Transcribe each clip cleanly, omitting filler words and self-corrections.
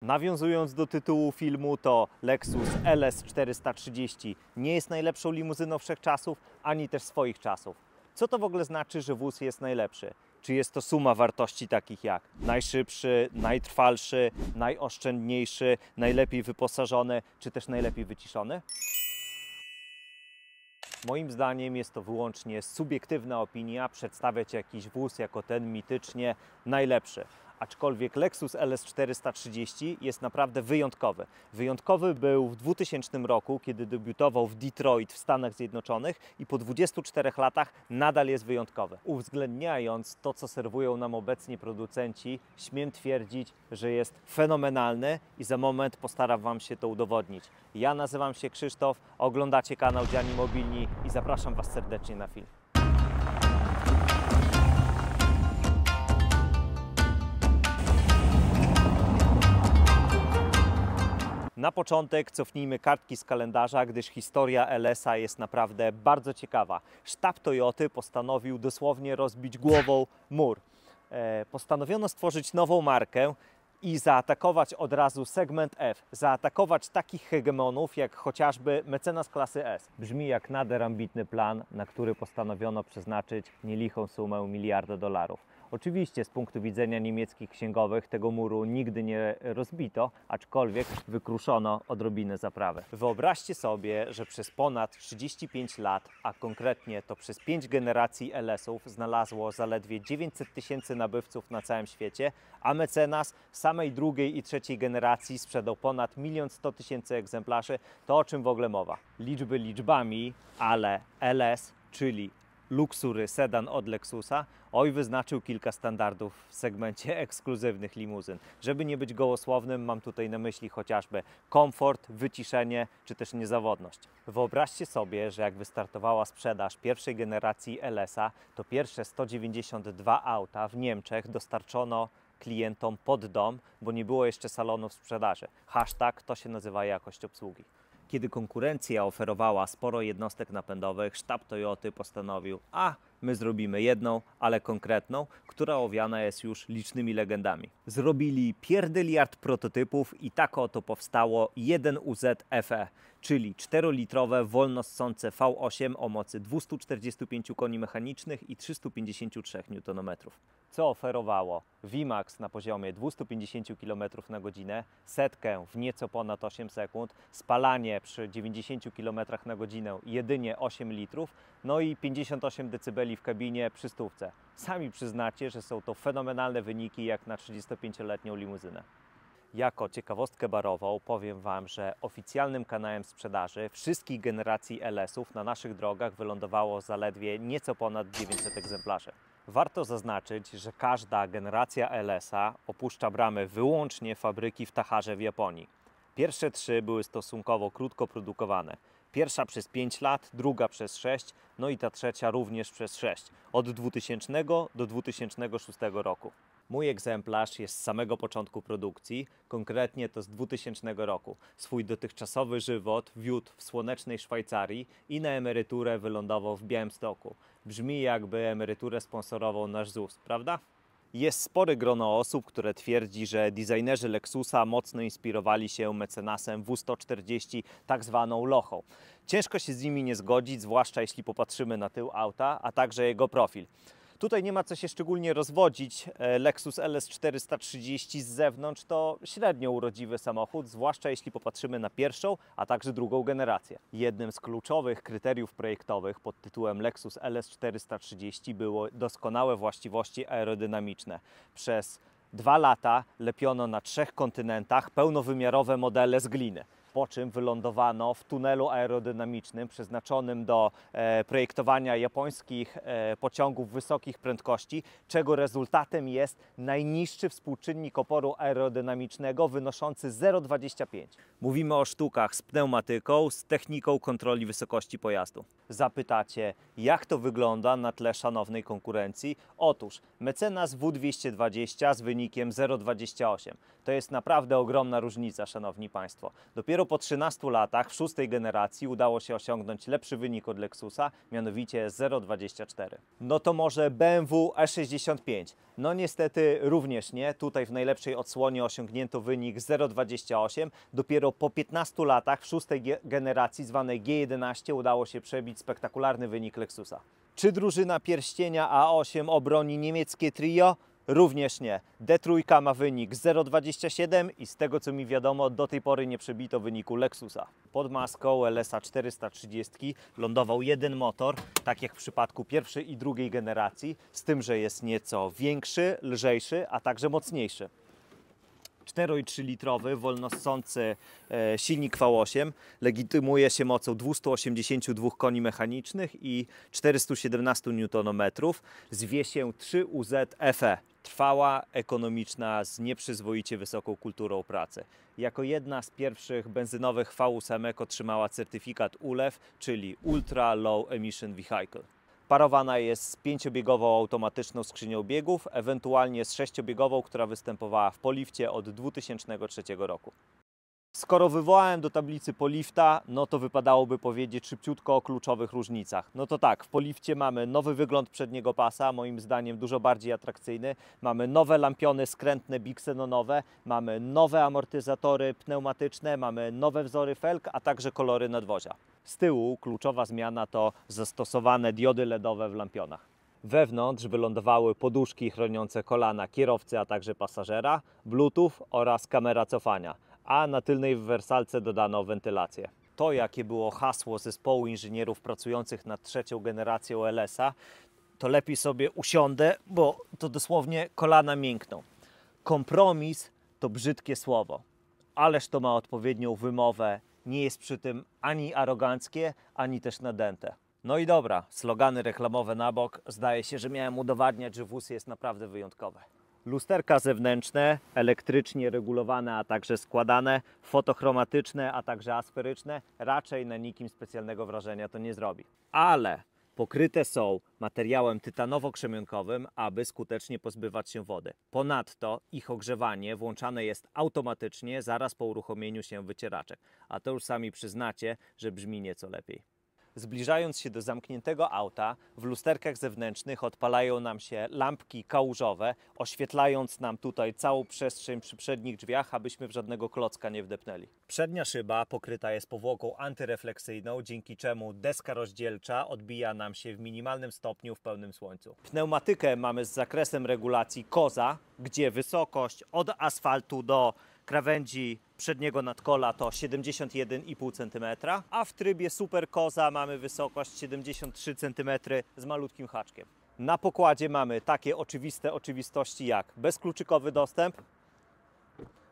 Nawiązując do tytułu filmu, to Lexus LS 430 nie jest najlepszą limuzyną wszechczasów, ani też swoich czasów. Co to w ogóle znaczy, że wóz jest najlepszy? Czy jest to suma wartości takich jak najszybszy, najtrwalszy, najoszczędniejszy, najlepiej wyposażony, czy też najlepiej wyciszony? Moim zdaniem jest to wyłącznie subiektywna opinia przedstawiać jakiś wóz jako ten mitycznie najlepszy. Aczkolwiek Lexus LS 430 jest naprawdę wyjątkowy. Wyjątkowy był w 2000 roku, kiedy debiutował w Detroit w Stanach Zjednoczonych i po 24 latach nadal jest wyjątkowy. Uwzględniając to, co serwują nam obecnie producenci, śmiem twierdzić, że jest fenomenalny i za moment postaram Wam się to udowodnić. Ja nazywam się Krzysztof, oglądacie kanał Dziani Mobilni i zapraszam Was serdecznie na film. Na początek cofnijmy kartki z kalendarza, gdyż historia LS-a jest naprawdę bardzo ciekawa. Sztab Toyoty postanowił dosłownie rozbić głową mur. Postanowiono stworzyć nową markę i zaatakować od razu segment F. Zaatakować takich hegemonów jak chociażby mecenas klasy S. Brzmi jak nader ambitny plan, na który postanowiono przeznaczyć nielichą sumę $1 miliarda. Oczywiście z punktu widzenia niemieckich księgowych tego muru nigdy nie rozbito, aczkolwiek wykruszono odrobinę zaprawy. Wyobraźcie sobie, że przez ponad 35 lat, a konkretnie to przez 5 generacji LS-ów znalazło zaledwie 900 000 nabywców na całym świecie, a mecenas samej drugiej i trzeciej generacji sprzedał ponad 1 100 000 egzemplarzy. To o czym w ogóle mowa? Liczby liczbami, ale LS, czyli Luxury sedan od Lexusa, wyznaczył kilka standardów w segmencie ekskluzywnych limuzyn. Żeby nie być gołosłownym, mam tutaj na myśli chociażby komfort, wyciszenie czy też niezawodność. Wyobraźcie sobie, że jak wystartowała sprzedaż pierwszej generacji LS-a, to pierwsze 192 auta w Niemczech dostarczono klientom pod dom, bo nie było jeszcze salonów sprzedaży. Hashtag to się nazywa jakość obsługi. Kiedy konkurencja oferowała sporo jednostek napędowych, sztab Toyoty postanowił, my zrobimy jedną, ale konkretną, która owiana jest już licznymi legendami. Zrobili pierdyliard prototypów i tak oto powstało 1UZ FE, czyli 4-litrowe wolnossące V8 o mocy 245 koni mechanicznych i 353 Nm. Co oferowało? VMAX na poziomie 250 km na godzinę, setkę w nieco ponad 8 sekund, spalanie przy 90 km na godzinę jedynie 8 litrów, no i 58 dB w kabinie przy stówce. Sami przyznacie, że są to fenomenalne wyniki jak na 35-letnią limuzynę. Jako ciekawostkę barową powiem Wam, że oficjalnym kanałem sprzedaży wszystkich generacji LS-ów na naszych drogach wylądowało zaledwie nieco ponad 900 egzemplarzy. Warto zaznaczyć, że każda generacja LS-a opuszcza bramy wyłącznie fabryki w Taharze w Japonii. Pierwsze 3 były stosunkowo krótko produkowane. Pierwsza przez 5 lat, druga przez 6, no i ta trzecia również przez 6, od 2000 do 2006 roku. Mój egzemplarz jest z samego początku produkcji, konkretnie to z 2000 roku. Swój dotychczasowy żywot wiódł w słonecznej Szwajcarii i na emeryturę wylądował w Białymstoku. Brzmi jakby emeryturę sponsorował nasz ZUS, prawda? Jest spory grono osób, które twierdzi, że designerzy Lexusa mocno inspirowali się mecenasem W140, tak zwaną lochą. Ciężko się z nimi nie zgodzić, zwłaszcza jeśli popatrzymy na tył auta, a także jego profil. Tutaj nie ma co się szczególnie rozwodzić. Lexus LS 430 z zewnątrz to średnio urodziwy samochód, zwłaszcza jeśli popatrzymy na pierwszą, a także drugą generację. Jednym z kluczowych kryteriów projektowych pod tytułem Lexus LS 430 było doskonałe właściwości aerodynamiczne. Przez 2 lata lepiono na 3 kontynentach pełnowymiarowe modele z gliny, po czym wylądowano w tunelu aerodynamicznym przeznaczonym do projektowania japońskich pociągów wysokich prędkości, czego rezultatem jest najniższy współczynnik oporu aerodynamicznego wynoszący 0,25. Mówimy o sztukach z pneumatyką, z techniką kontroli wysokości pojazdu. Zapytacie, jak to wygląda na tle szanownej konkurencji? Otóż mecenas W220 z wynikiem 0,28. To jest naprawdę ogromna różnica, szanowni Państwo. Dopiero Dopiero po 13 latach w 6. generacji udało się osiągnąć lepszy wynik od Lexusa, mianowicie 0,24. No to może BMW E65? No niestety również nie. Tutaj w najlepszej odsłonie osiągnięto wynik 0,28. Dopiero po 15 latach w 6. generacji zwanej G11 udało się przebić spektakularny wynik Lexusa. Czy drużyna pierścienia A8 obroni niemieckie trio? Również nie. D3 ma wynik 0,27 i z tego co mi wiadomo do tej pory nie przebito wyniku Lexusa. Pod maską LS-a 430 lądował jeden motor, tak jak w przypadku pierwszej i drugiej generacji, z tym, że jest nieco większy, lżejszy, a także mocniejszy. 4,3 litrowy wolnossący silnik V8 legitymuje się mocą 282 koni mechanicznych i 417 Nm z wiesią 3UZ FE. Trwała, ekonomiczna, z nieprzyzwoicie wysoką kulturą pracy. Jako jedna z pierwszych benzynowych V8 otrzymała certyfikat ULEV, czyli Ultra Low Emission Vehicle. Parowana jest z 5-biegową automatyczną skrzynią biegów, ewentualnie z 6-biegową, która występowała w Polifcie od 2003 roku. Skoro wywołałem do tablicy Polifta, no to wypadałoby powiedzieć szybciutko o kluczowych różnicach. No to tak, w Polifcie mamy nowy wygląd przedniego pasa, moim zdaniem dużo bardziej atrakcyjny. Mamy nowe lampiony skrętne bixenonowe, mamy nowe amortyzatory pneumatyczne, mamy nowe wzory felg, a także kolory nadwozia. Z tyłu kluczowa zmiana to zastosowane diody LEDowe w lampionach. Wewnątrz wylądowały poduszki chroniące kolana kierowcy, a także pasażera, Bluetooth oraz kamera cofania, a na tylnej wersalce dodano wentylację. To, jakie było hasło zespołu inżynierów pracujących nad 3. generacją LS-a, to lepiej sobie usiądę, bo to dosłownie kolana miękną. Kompromis to brzydkie słowo, ależ to ma odpowiednią wymowę, nie jest przy tym ani aroganckie, ani też nadęte. No i dobra, slogany reklamowe na bok, zdaje się, że miałem udowadniać, że wóz jest naprawdę wyjątkowy. Lusterka zewnętrzne, elektrycznie regulowane, a także składane, fotochromatyczne, a także asferyczne, raczej na nikim specjalnego wrażenia to nie zrobi. Ale pokryte są materiałem tytanowo-krzemionkowym, aby skutecznie pozbywać się wody. Ponadto ich ogrzewanie włączane jest automatycznie zaraz po uruchomieniu się wycieraczek, a to już sami przyznacie, że brzmi nieco lepiej. Zbliżając się do zamkniętego auta, w lusterkach zewnętrznych odpalają nam się lampki kałużowe, oświetlając nam tutaj całą przestrzeń przy przednich drzwiach, abyśmy w żadnego klocka nie wdepnęli. Przednia szyba pokryta jest powłoką antyrefleksyjną, dzięki czemu deska rozdzielcza odbija nam się w minimalnym stopniu w pełnym słońcu. Pneumatykę mamy z zakresem regulacji koza, gdzie wysokość od asfaltu do krawędzi przedniego nadkola to 71,5 cm, a w trybie Super Koza mamy wysokość 73 cm z malutkim haczkiem. Na pokładzie mamy takie oczywiste oczywistości jak bezkluczykowy dostęp,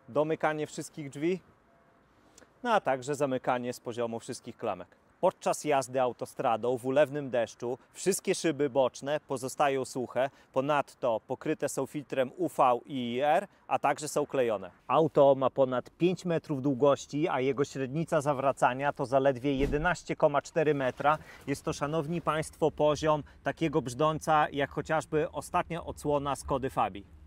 domykanie wszystkich drzwi, no a także zamykanie z poziomu wszystkich klamek. Podczas jazdy autostradą w ulewnym deszczu wszystkie szyby boczne pozostają suche, ponadto pokryte są filtrem UV i IR, a także są klejone. Auto ma ponad 5 metrów długości, a jego średnica zawracania to zaledwie 11,4 metra. Jest to, szanowni Państwo, poziom takiego brzdąca jak chociażby ostatnia odsłona Skody Fabii.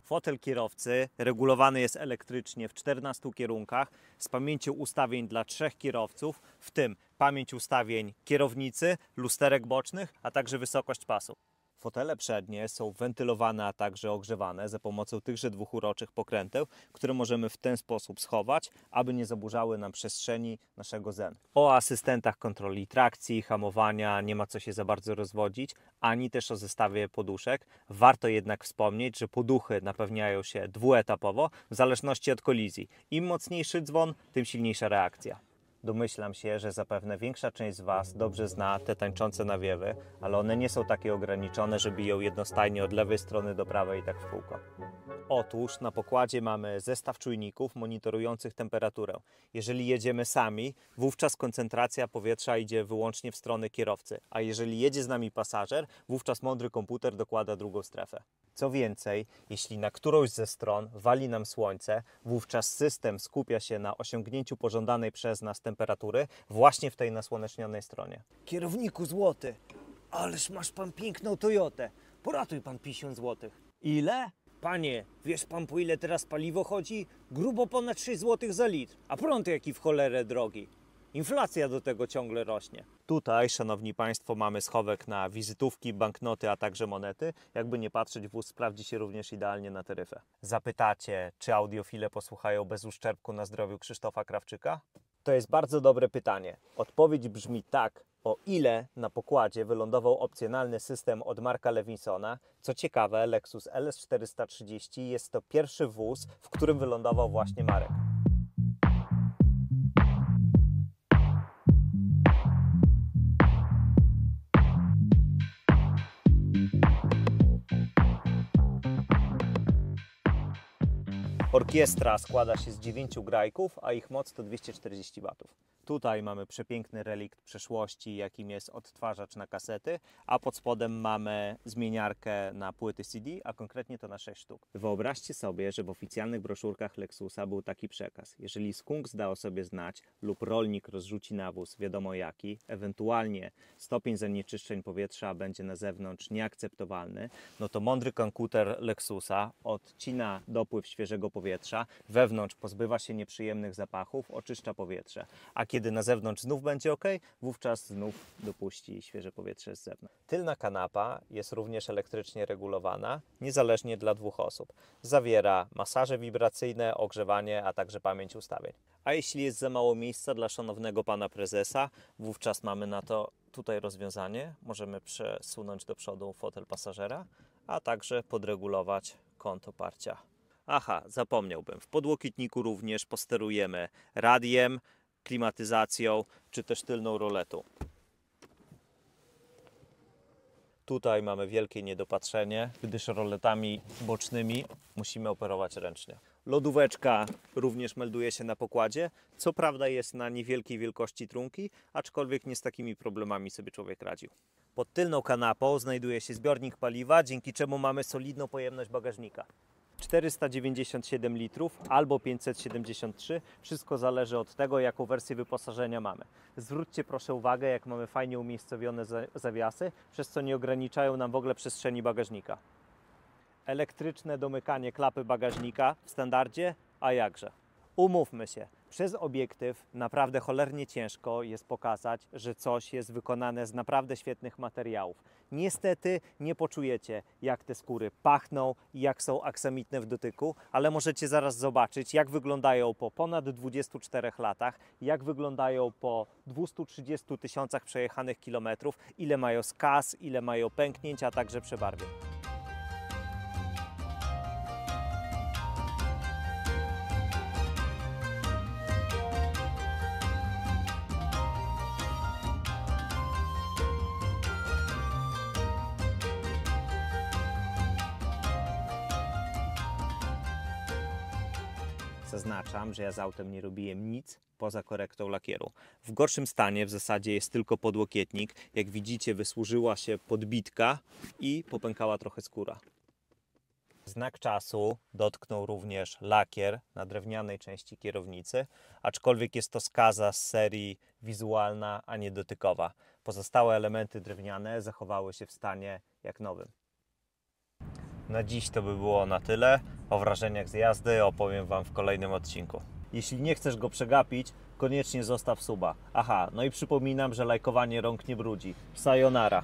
Fotel kierowcy regulowany jest elektrycznie w 14 kierunkach z pamięcią ustawień dla 3 kierowców, w tym pamięć ustawień kierownicy, lusterek bocznych, a także wysokość pasu. Fotele przednie są wentylowane, a także ogrzewane za pomocą tychże dwóch uroczych pokręteł, które możemy w ten sposób schować, aby nie zaburzały nam przestrzeni naszego zen. O asystentach kontroli trakcji, hamowania nie ma co się za bardzo rozwodzić, ani też o zestawie poduszek. Warto jednak wspomnieć, że poduchy napewniają się dwuetapowo w zależności od kolizji. Im mocniejszy dzwon, tym silniejsza reakcja. Domyślam się, że zapewne większa część z Was dobrze zna te tańczące nawiewy, ale one nie są takie ograniczone, że biją jednostajnie od lewej strony do prawej i tak w kółko. Otóż na pokładzie mamy zestaw czujników monitorujących temperaturę. Jeżeli jedziemy sami, wówczas koncentracja powietrza idzie wyłącznie w stronę kierowcy, a jeżeli jedzie z nami pasażer, wówczas mądry komputer dokłada drugą strefę. Co więcej, jeśli na którąś ze stron wali nam słońce, wówczas system skupia się na osiągnięciu pożądanej przez nas temperatury właśnie w tej nasłonecznionej stronie. Kierowniku złoty, ależ masz pan piękną Toyotę. Poratuj pan 50 złotych. Ile? Panie, wiesz pan, po ile teraz paliwo chodzi? Grubo ponad 6 zł za litr, a prąd jaki w cholerę drogi. Inflacja do tego ciągle rośnie. Tutaj, szanowni państwo, mamy schowek na wizytówki, banknoty, a także monety. Jakby nie patrzeć, wóz sprawdzi się również idealnie na taryfę. Zapytacie, czy audiofile posłuchają bez uszczerbku na zdrowiu Krzysztofa Krawczyka? To jest bardzo dobre pytanie. Odpowiedź brzmi tak. O ile na pokładzie wylądował opcjonalny system od Marka Lewinsona. Co ciekawe, Lexus LS430 jest to pierwszy wóz, w którym wylądował właśnie Marek. Orkiestra składa się z 9 grajków, a ich moc to 240 W. Tutaj mamy przepiękny relikt przeszłości, jakim jest odtwarzacz na kasety, a pod spodem mamy zmieniarkę na płyty CD, a konkretnie to na 6 sztuk. Wyobraźcie sobie, że w oficjalnych broszurkach Lexusa był taki przekaz. Jeżeli skunks da o sobie znać lub rolnik rozrzuci nawóz, wiadomo jaki, ewentualnie stopień zanieczyszczeń powietrza będzie na zewnątrz nieakceptowalny, no to mądry komputer Lexusa odcina dopływ świeżego powietrza, wewnątrz pozbywa się nieprzyjemnych zapachów, oczyszcza powietrze. A kiedy na zewnątrz znów będzie ok, wówczas znów dopuści świeże powietrze z zewnątrz. Tylna kanapa jest również elektrycznie regulowana, niezależnie dla 2 osób. Zawiera masaże wibracyjne, ogrzewanie, a także pamięć ustawień. A jeśli jest za mało miejsca dla szanownego pana prezesa, wówczas mamy na to tutaj rozwiązanie. Możemy przesunąć do przodu fotel pasażera, a także podregulować kąt oparcia. Aha, zapomniałbym. W podłokietniku również posterujemy radiem, klimatyzacją, czy też tylną roletą. Tutaj mamy wielkie niedopatrzenie, gdyż roletami bocznymi musimy operować ręcznie. Lodóweczka również melduje się na pokładzie. Co prawda jest na niewielkiej wielkości trunki, aczkolwiek nie z takimi problemami sobie człowiek radził. Pod tylną kanapą znajduje się zbiornik paliwa, dzięki czemu mamy solidną pojemność bagażnika. 497 litrów albo 573. Wszystko zależy od tego, jaką wersję wyposażenia mamy. Zwróćcie proszę uwagę, jak mamy fajnie umiejscowione zawiasy, przez co nie ograniczają nam w ogóle przestrzeni bagażnika. Elektryczne domykanie klapy bagażnika w standardzie, a jakże. Umówmy się, przez obiektyw naprawdę cholernie ciężko jest pokazać, że coś jest wykonane z naprawdę świetnych materiałów. Niestety nie poczujecie, jak te skóry pachną i jak są aksamitne w dotyku, ale możecie zaraz zobaczyć, jak wyglądają po ponad 24 latach, jak wyglądają po 230 000 przejechanych kilometrów, ile mają skaz, ile mają pęknięć, a także przebarwień. Zaznaczam, że ja z autem nie robiłem nic poza korektą lakieru. W gorszym stanie w zasadzie jest tylko podłokietnik. Jak widzicie, wysłużyła się podbitka i popękała trochę skóra. Znak czasu dotknął również lakier na drewnianej części kierownicy, aczkolwiek jest to skaza z serii wizualna, a nie dotykowa. Pozostałe elementy drewniane zachowały się w stanie jak nowym. Na dziś to by było na tyle. O wrażeniach z jazdy opowiem Wam w kolejnym odcinku. Jeśli nie chcesz go przegapić, koniecznie zostaw suba. Aha, no i przypominam, że lajkowanie rąk nie brudzi. Sayonara!